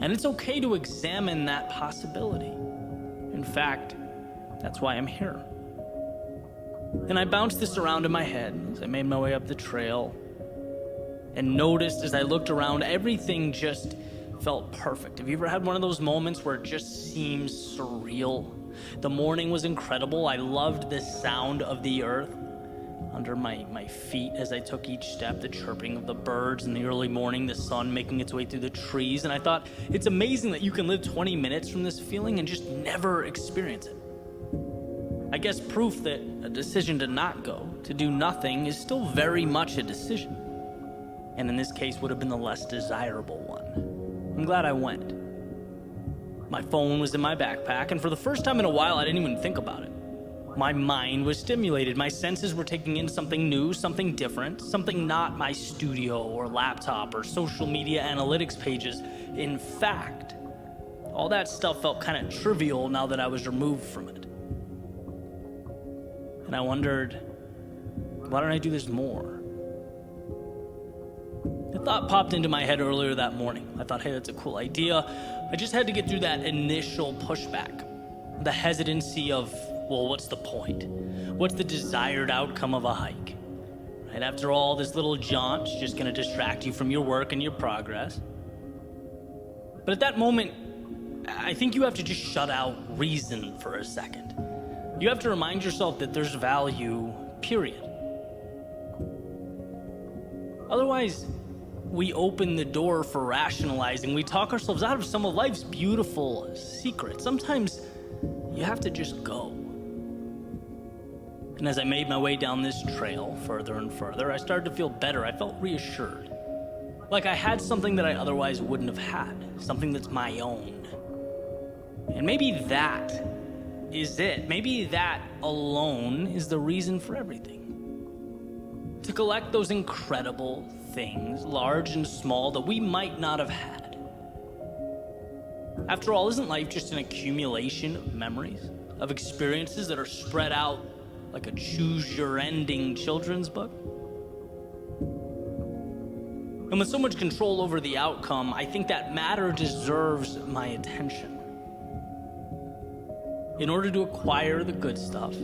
And it's okay to examine that possibility. In fact, that's why I'm here. And I bounced this around in my head as I made my way up the trail and noticed as I looked around, everything just felt perfect. Have you ever had one of those moments where it just seems surreal? The morning was incredible. I loved the sound of the earth under my feet as I took each step, the chirping of the birds in the early morning, the sun making its way through the trees. And I thought, it's amazing that you can live 20 minutes from this feeling and just never experience it. I guess proof that a decision to not go, to do nothing, is still very much a decision. And in this case would have been the less desirable one. I'm glad I went. My phone was in my backpack, and for the first time in a while, I didn't even think about it. My mind was stimulated. My senses were taking in something new, something different, something not my studio or laptop or social media analytics pages. In fact, all that stuff felt kind of trivial now that I was removed from it. And I wondered, why don't I do this more? A thought popped into my head earlier that morning. I thought, hey, that's a cool idea. I just had to get through that initial pushback. The hesitancy of, what's the point? What's the desired outcome of a hike? Right? After all, this little jaunt's just gonna distract you from your work and your progress. But at that moment, I think you have to just shut out reason for a second. You have to remind yourself that there's value, period. Otherwise, we open the door for rationalizing. We talk ourselves out of some of life's beautiful secrets. Sometimes you have to just go. And as I made my way down this trail further and further, I started to feel better. I felt reassured. Like I had something that I otherwise wouldn't have had. Something that's my own. And maybe that is it. Maybe that alone is the reason for everything. To collect those incredible things, large and small, that we might not have had. After all, isn't life just an accumulation of memories, of experiences that are spread out like a choose-your-ending children's book? And with so much control over the outcome, I think that matter deserves my attention. in order to acquire the good stuff,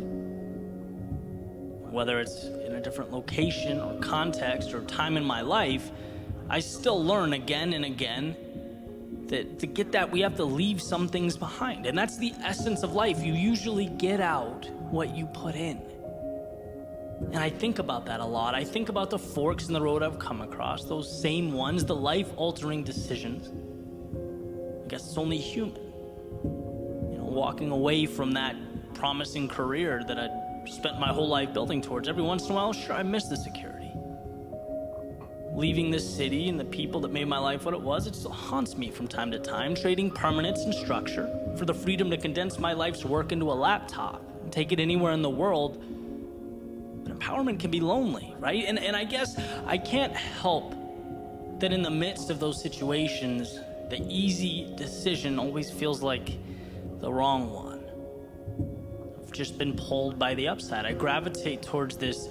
whether it's in a different location or context or time in my life, I still learn again and again that to get that, we have to leave some things behind. And that's the essence of life. You usually get out what you put in. And I think about that a lot. I think about the forks in the road I've come across, those same ones, the life-altering decisions. I guess it's only human. Walking away from that promising career that I'd spent my whole life building towards. Every once in a while, sure, I miss the security. Leaving the city and the people that made my life what it was, it still haunts me from time to time, trading permanence and structure for the freedom to condense my life's work into a laptop and take it anywhere in the world. But empowerment can be lonely, right? And I guess I can't help that in the midst of those situations, the easy decision always feels like the wrong one. I've just been pulled by the upside. I gravitate towards this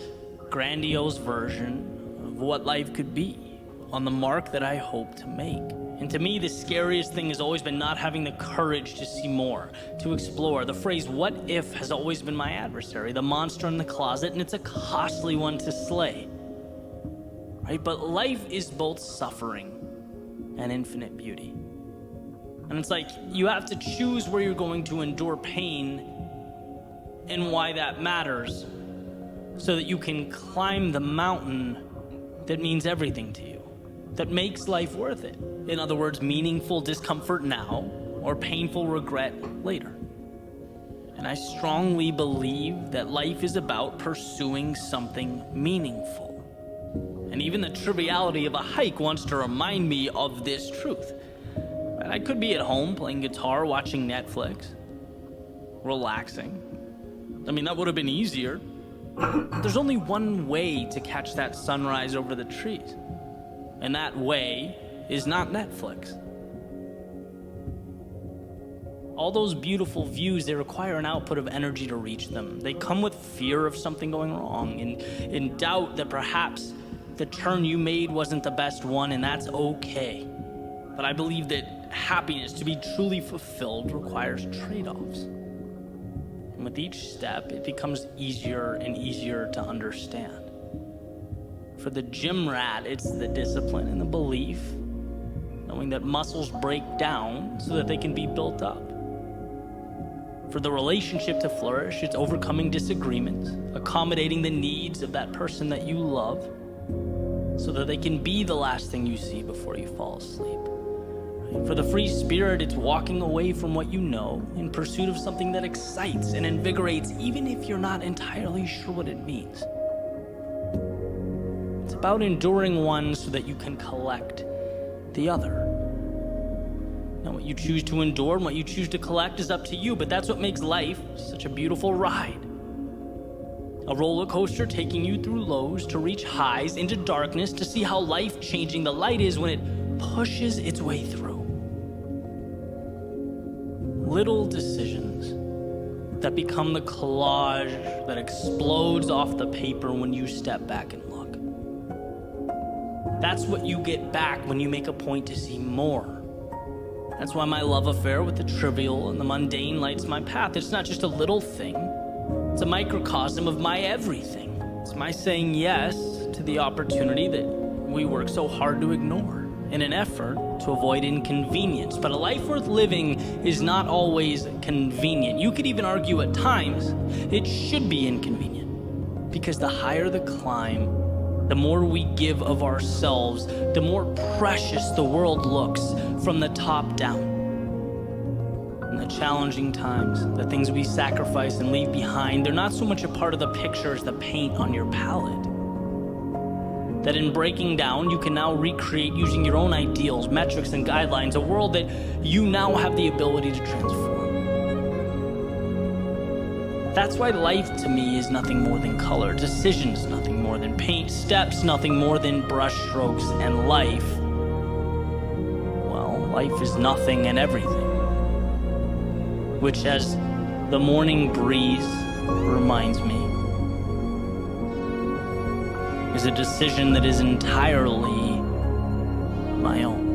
grandiose version of what life could be on the mark that I hope to make. And to me, the scariest thing has always been not having the courage to see more, to explore. The phrase, what if, has always been my adversary, the monster in the closet, and it's a costly one to slay. Right? But life is both suffering and infinite beauty. And it's like you have to choose where you're going to endure pain and why that matters so that you can climb the mountain that means everything to you, that makes life worth it. In other words, meaningful discomfort now or painful regret later. And I strongly believe that life is about pursuing something meaningful. And even the triviality of a hike wants to remind me of this truth. I could be at home playing guitar, watching Netflix, relaxing. I mean, that would have been easier. There's only one way to catch that sunrise over the trees. And that way is not Netflix. All those beautiful views, they require an output of energy to reach them. They come with fear of something going wrong, and in doubt that perhaps the turn you made wasn't the best one, and that's okay. But I believe that happiness, to be truly fulfilled, requires trade-offs. And with each step, it becomes easier and easier to understand. For the gym rat, it's the discipline and the belief, knowing that muscles break down so that they can be built up. For the relationship to flourish, it's overcoming disagreements, accommodating the needs of that person that you love, so that they can be the last thing you see before you fall asleep. For the free spirit, it's walking away from what you know in pursuit of something that excites and invigorates, even if you're not entirely sure what it means. It's about enduring one so that you can collect the other. Now, what you choose to endure and what you choose to collect is up to you, but that's what makes life such a beautiful ride. A roller coaster taking you through lows to reach highs into darkness to see how life-changing the light is when it pushes its way through. Little decisions that become the collage that explodes off the paper when you step back and look. That's what you get back when you make a point to see more. That's why my love affair with the trivial and the mundane lights my path. It's not just a little thing. It's a microcosm of my everything. It's my saying yes to the opportunity that we work so hard to ignore in an effort to avoid inconvenience. But a life worth living is not always convenient. You could even argue at times it should be inconvenient, because the higher the climb, the more we give of ourselves, the more precious the world looks from the top down. In the challenging times, the things we sacrifice and leave behind, they're not so much a part of the picture as the paint on your palette. That in breaking down, you can now recreate using your own ideals, metrics, and guidelines, a world that you now have the ability to transform. That's why life to me is nothing more than color, decisions nothing more than paint, steps nothing more than brush strokes, and life, well, life is nothing and everything. Which, as the morning breeze reminds me, is a decision that is entirely my own.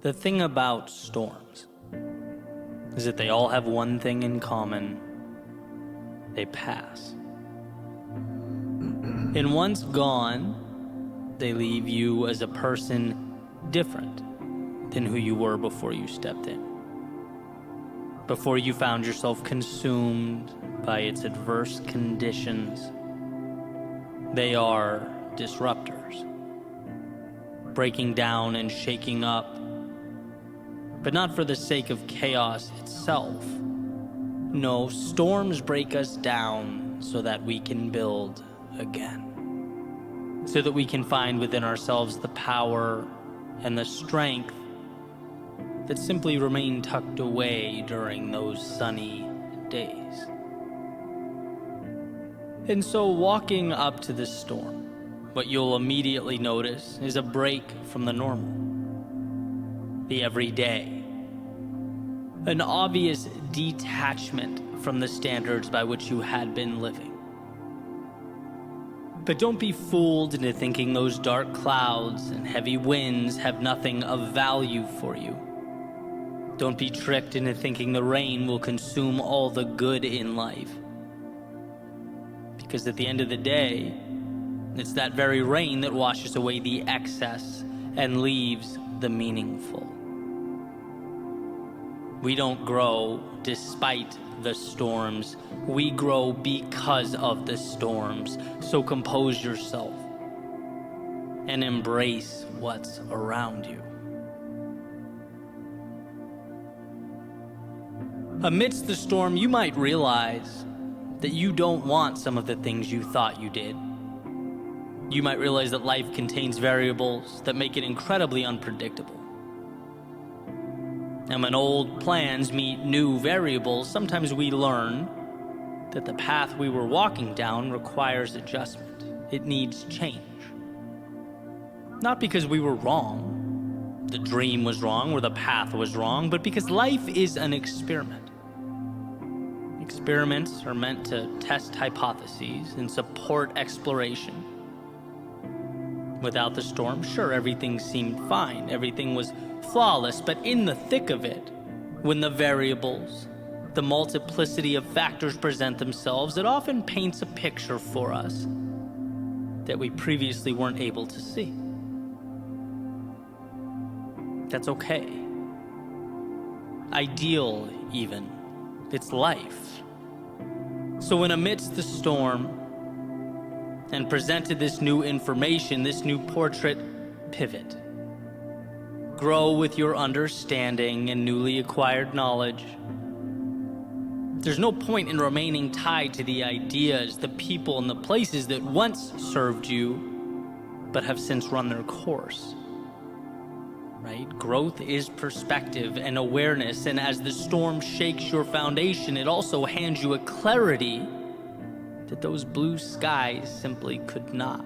The thing about storms is that they all have one thing in common: they pass. And once gone, they leave you as a person different than who you were before you stepped in. Before you found yourself consumed by its adverse conditions. They are disruptors, breaking down and shaking up, but not for the sake of chaos itself. No, storms break us down so that we can build again, so that we can find within ourselves the power and the strength that simply remain tucked away during those sunny days. And so walking up to this storm, what you'll immediately notice is a break from the normal, the everyday, an obvious detachment from the standards by which you had been living. But don't be fooled into thinking those dark clouds and heavy winds have nothing of value for you. Don't be tricked into thinking the rain will consume all the good in life. Because at the end of the day, it's that very rain that washes away the excess and leaves the meaningful. We don't grow despite the storms. We grow because of the storms. So compose yourself and embrace what's around you. Amidst the storm, you might realize that you don't want some of the things you thought you did. You might realize that life contains variables that make it incredibly unpredictable. And when old plans meet new variables, sometimes we learn that the path we were walking down requires adjustment. It needs change. Not because we were wrong, the dream was wrong, or the path was wrong, but because life is an experiment. Experiments are meant to test hypotheses and support exploration. Without the storm, sure, everything seemed fine. Everything was flawless, but in the thick of it, when the variables, the multiplicity of factors present themselves, it often paints a picture for us that we previously weren't able to see. That's okay. Ideal, even. It's life. So when amidst the storm and presented this new information, this new portrait, pivot. Grow with your understanding and newly acquired knowledge. There's no point in remaining tied to the ideas, the people, and the places that once served you, but have since run their course. Right? Growth is perspective and awareness, and as the storm shakes your foundation, it also hands you a clarity that those blue skies simply could not.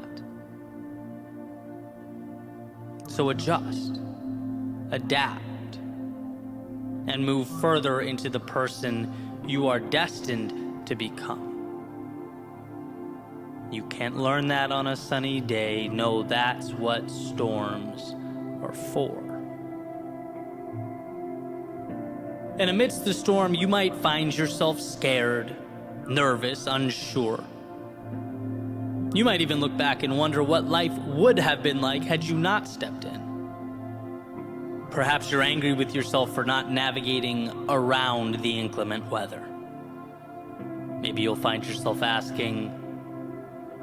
So adjust, adapt, and move further into the person you are destined to become. You can't learn that on a sunny day. No, that's what storms are for. And amidst the storm, you might find yourself scared, nervous, unsure. You might even look back and wonder what life would have been like had you not stepped in. Perhaps you're angry with yourself for not navigating around the inclement weather. Maybe you'll find yourself asking,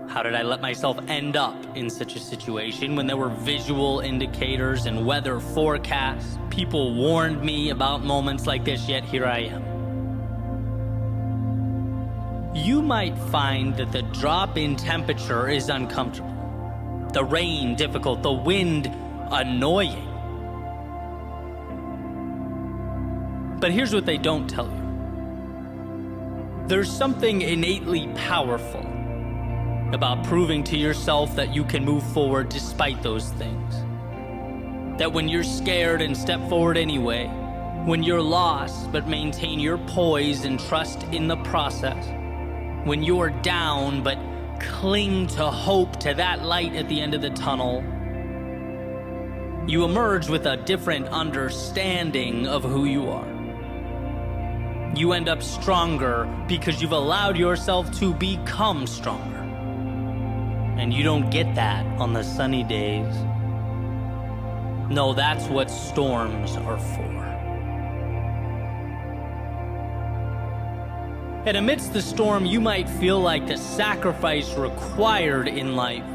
how did I let myself end up in such a situation when there were visual indicators and weather forecasts? People warned me about moments like this, yet here I am. You might find that the drop in temperature is uncomfortable, the rain difficult, the wind annoying. But here's what they don't tell you. There's something innately powerful about proving to yourself that you can move forward despite those things. That when you're scared and step forward anyway, when you're lost but maintain your poise and trust in the process, when you're down but cling to hope, to that light at the end of the tunnel, You emerge with a different understanding of who you are. You end up stronger because you've allowed yourself to become stronger. And you don't get that on the sunny days. No, that's what storms are for. And amidst the storm, you might feel like the sacrifice required in life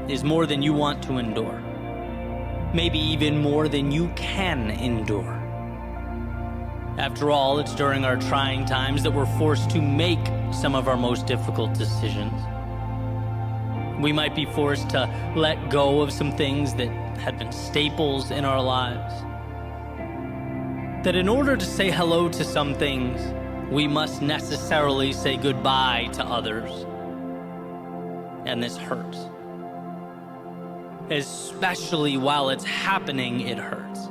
is more than you want to endure. Maybe even more than you can endure. After all, it's during our trying times that we're forced to make some of our most difficult decisions. We might be forced to let go of some things that had been staples in our lives. That in order to say hello to some things, we must necessarily say goodbye to others. And this hurts. Especially while it's happening, it hurts.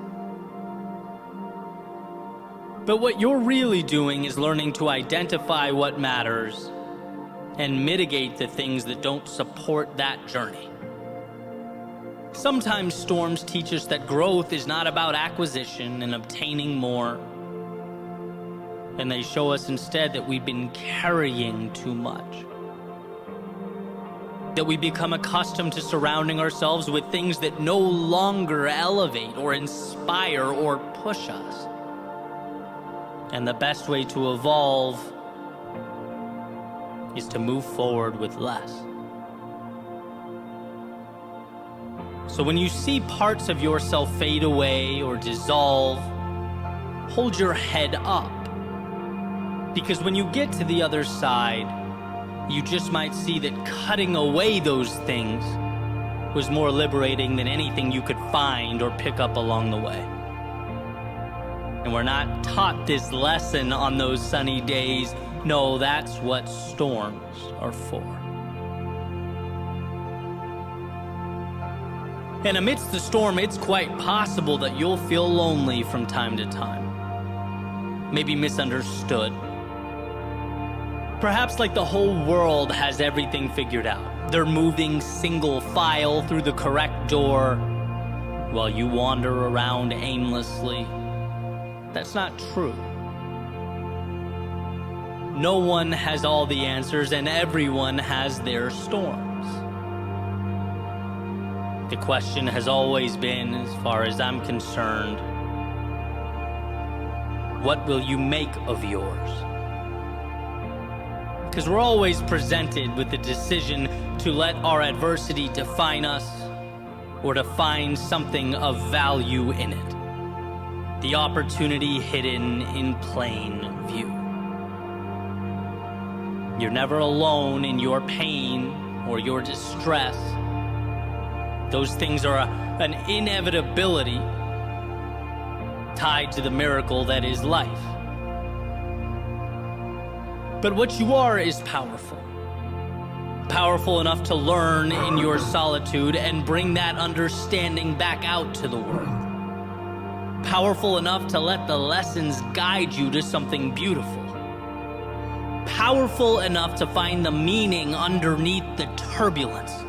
But what you're really doing is learning to identify what matters and mitigate the things that don't support that journey. Sometimes storms teach us that growth is not about acquisition and obtaining more. And they show us instead that we've been carrying too much. That we become accustomed to surrounding ourselves with things that no longer elevate or inspire or push us. And the best way to evolve is to move forward with less. So when you see parts of yourself fade away or dissolve, hold your head up. Because when you get to the other side, you just might see that cutting away those things was more liberating than anything you could find or pick up along the way. And we're not taught this lesson on those sunny days. No, that's what storms are for. And amidst the storm, it's quite possible that you'll feel lonely from time to time. Maybe misunderstood. Perhaps like the whole world has everything figured out. They're moving single file through the correct door while you wander around aimlessly. That's not true. No one has all the answers, and everyone has their storms. The question has always been, as far as I'm concerned, what will you make of yours? Because we're always presented with the decision to let our adversity define us or to find something of value in it. The opportunity hidden in plain view. You're never alone in your pain or your distress. Those things are an inevitability tied to the miracle that is life. But what you are is powerful. Powerful enough to learn in your solitude and bring that understanding back out to the world. Powerful enough to let the lessons guide you to something beautiful. Powerful enough to find the meaning underneath the turbulence